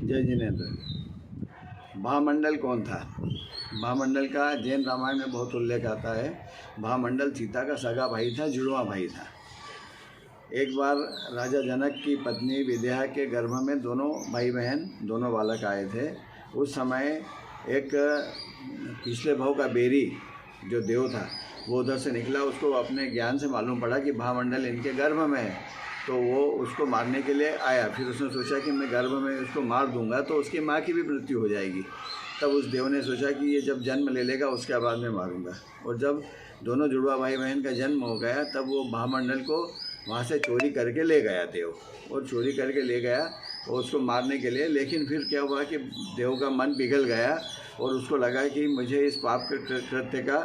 जय जिनेन्द्र। भामंडल कौन था? भामंडल का जैन रामायण में बहुत उल्लेख आता है। भामंडल सीता का सगा भाई था, जुड़वा भाई था। एक बार राजा जनक की पत्नी विद्या के गर्भ में दोनों भाई बहन दोनों बालक आए थे। उस समय एक पिछले भाव का बेरी जो देव था वो उधर से निकला। उसको अपने ज्ञान से मालूम पड़ा कि भामंडल इनके गर्भ में है, तो वो उसको मारने के लिए आया। फिर उसने सोचा कि मैं गर्भ में उसको मार दूंगा तो उसकी माँ की भी मृत्यु हो जाएगी। तब उस देव ने सोचा कि ये जब जन्म ले लेगा उसके बाद में मारूंगा। और जब दोनों जुड़वा भाई बहन का जन्म हो गया तब वो भामंडल को वहाँ से चोरी करके ले गया देव, और चोरी करके ले गया और उसको मारने के लिए। लेकिन फिर क्या हुआ कि देव का मन पिघल गया और उसको लगा कि मुझे इस पाप के कृत्य का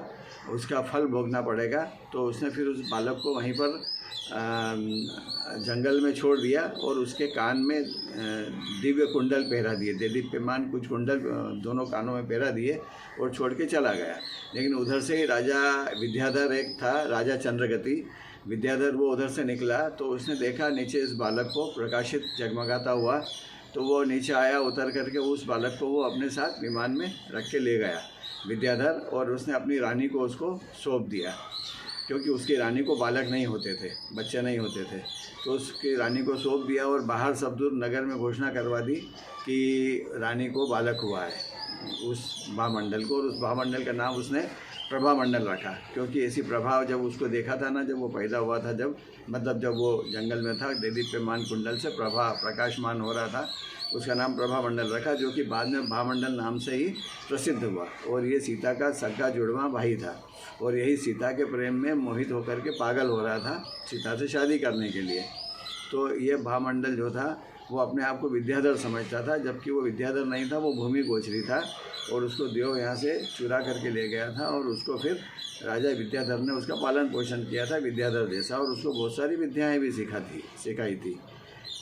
उसका फल भोगना पड़ेगा। तो उसने फिर उस बालक को वहीं पर जंगल में छोड़ दिया और उसके कान में दिव्य कुंडल पहरा दिए थे, दीप्यमान कुछ कुंडल दोनों कानों में पहरा दिए और छोड़ के चला गया। लेकिन उधर से ही राजा विद्याधर एक था, राजा चंद्रगति विद्याधर, वो उधर से निकला तो उसने देखा नीचे इस बालक को प्रकाशित जगमगाता हुआ। तो वो नीचे आया, उतर करके उस बालक को वो अपने साथ विमान में रख के ले गया विद्याधर, और उसने अपनी रानी को उसको सौंप दिया, क्योंकि उसकी रानी को बालक नहीं होते थे, बच्चे नहीं होते थे। तो उसकी रानी को सौंप दिया और बाहर सब दूर नगर में घोषणा करवा दी कि रानी को बालक हुआ है उस भामंडल को। और उस भामंडल का नाम उसने प्रभामंडल रखा, क्योंकि ऐसी प्रभाव जब उसको देखा था ना, जब वो पैदा हुआ था, जब वो जंगल में था, देदीप्यमान कुंडल से प्रभा प्रकाशमान हो रहा था, उसका नाम प्रभामंडल रखा, जो कि बाद में भामंडल नाम से ही प्रसिद्ध हुआ। और ये सीता का सगा जुड़वा भाई था, और यही सीता के प्रेम में मोहित होकर के पागल हो रहा था सीता से शादी करने के लिए। तो ये भामंडल जो था वो अपने आप को विद्याधर समझता था, जबकि वो विद्याधर नहीं था, वो भूमि गोचरी था। और उसको देव यहाँ से चुरा करके ले गया था, और उसको फिर राजा विद्याधर ने उसका पालन पोषण किया था विद्याधर जैसा, और उसको बहुत सारी विद्याएँ भी सिखाई थी।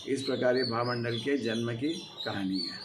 इस प्रकार ये भामंडल के जन्म की कहानी है।